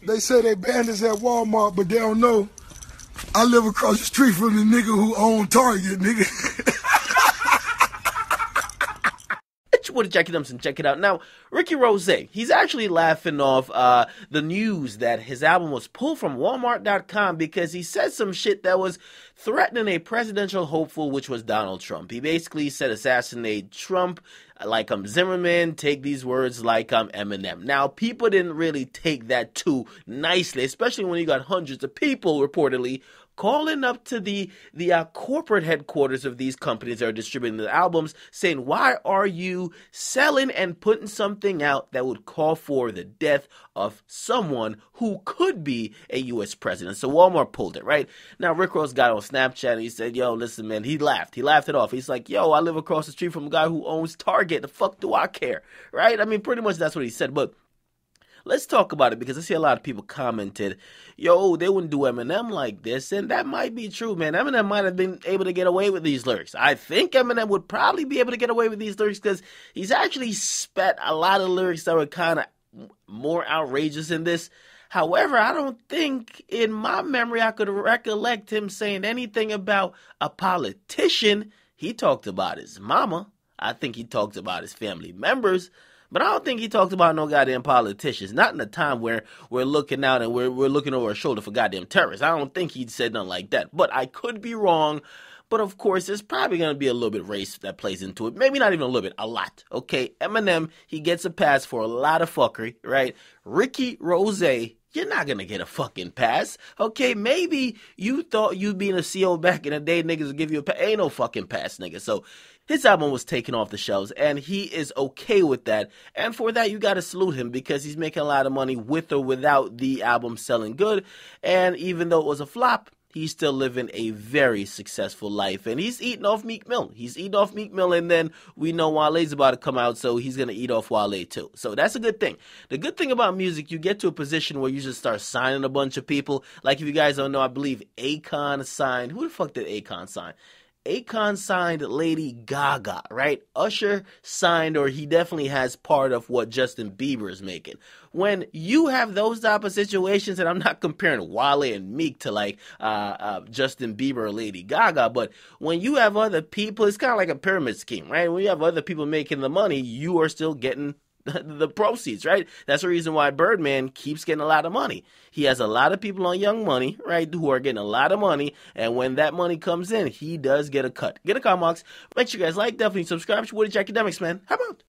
They say they banned us at Walmart, but they don't know I live across the street from the nigga who owned Target, nigga. It's your boy Jackie Dumpson. Check it out. Now, Ricky Rose, he's actually laughing off the news that his album was pulled from Walmart.com because he said some shit that was threatening a presidential hopeful, which was Donald Trump. He basically said assassinate Trump like Zimmerman, take these words like Eminem. Now, people didn't really take that too nicely, especially when you got hundreds of people reportedly calling up to the corporate headquarters of these companies that are distributing the albums, saying, why are you selling and putting something out that would call for the death of someone who could be a U.S. president? So Walmart pulled it, right? Now, Rick Ross got on Snapchat and he said, yo, listen, man, he laughed it off. He's like, yo, I live across the street from a guy who owns Target. The fuck do I care, right? I mean, pretty much that's what he said, but let's talk about it because I see a lot of people commented, yo, they wouldn't do Eminem like this, and that might be true, man. Eminem might have been able to get away with these lyrics. I think Eminem would probably be able to get away with these lyrics because he's actually spat a lot of lyrics that were kind of more outrageous than this. However, I don't think in my memory I could recollect him saying anything about a politician. He talked about his mama. I think he talked about his family members. But I don't think he talked about no goddamn politicians. Not in a time where we're looking out and we're looking over our shoulder for goddamn terrorists. I don't think he said nothing like that. But I could be wrong. But of course, there's probably going to be a little bit of race that plays into it. Maybe not even a little bit, a lot. Okay, Eminem, he gets a pass for a lot of fuckery, right? Ricky Rose, you're not going to get a fucking pass. Okay, maybe you thought you being a CEO back in the day, niggas would give you a pass. Ain't no fucking pass, nigga. So his album was taken off the shelves, and he is okay with that. And for that, you got to salute him because he's making a lot of money with or without the album selling good. And even though it was a flop, he's still living a very successful life. And he's eating off Meek Mill. And then we know Wale's about to come out, so he's going to eat off Wale too. So that's a good thing. The good thing about music, you get to a position where you just start signing a bunch of people. Like if you guys don't know, I believe Akon signed. Who the fuck did Akon sign? Akon signed Lady Gaga, right? Usher signed, or he definitely has part of what Justin Bieber is making. When you have those type of situations, and I'm not comparing Wale and Meek to like Justin Bieber or Lady Gaga, but when you have other people, it's kind of like a pyramid scheme, right? When you have other people making the money, you are still getting the proceeds, right? That's the reason why Birdman keeps getting a lot of money. He has a lot of people on Young Money, right, who are getting a lot of money, and when that money comes in, he does get a cut. Get a cut, Marks. Make sure you guys like, definitely subscribe. It's your boy Jackie Demix, man. How about?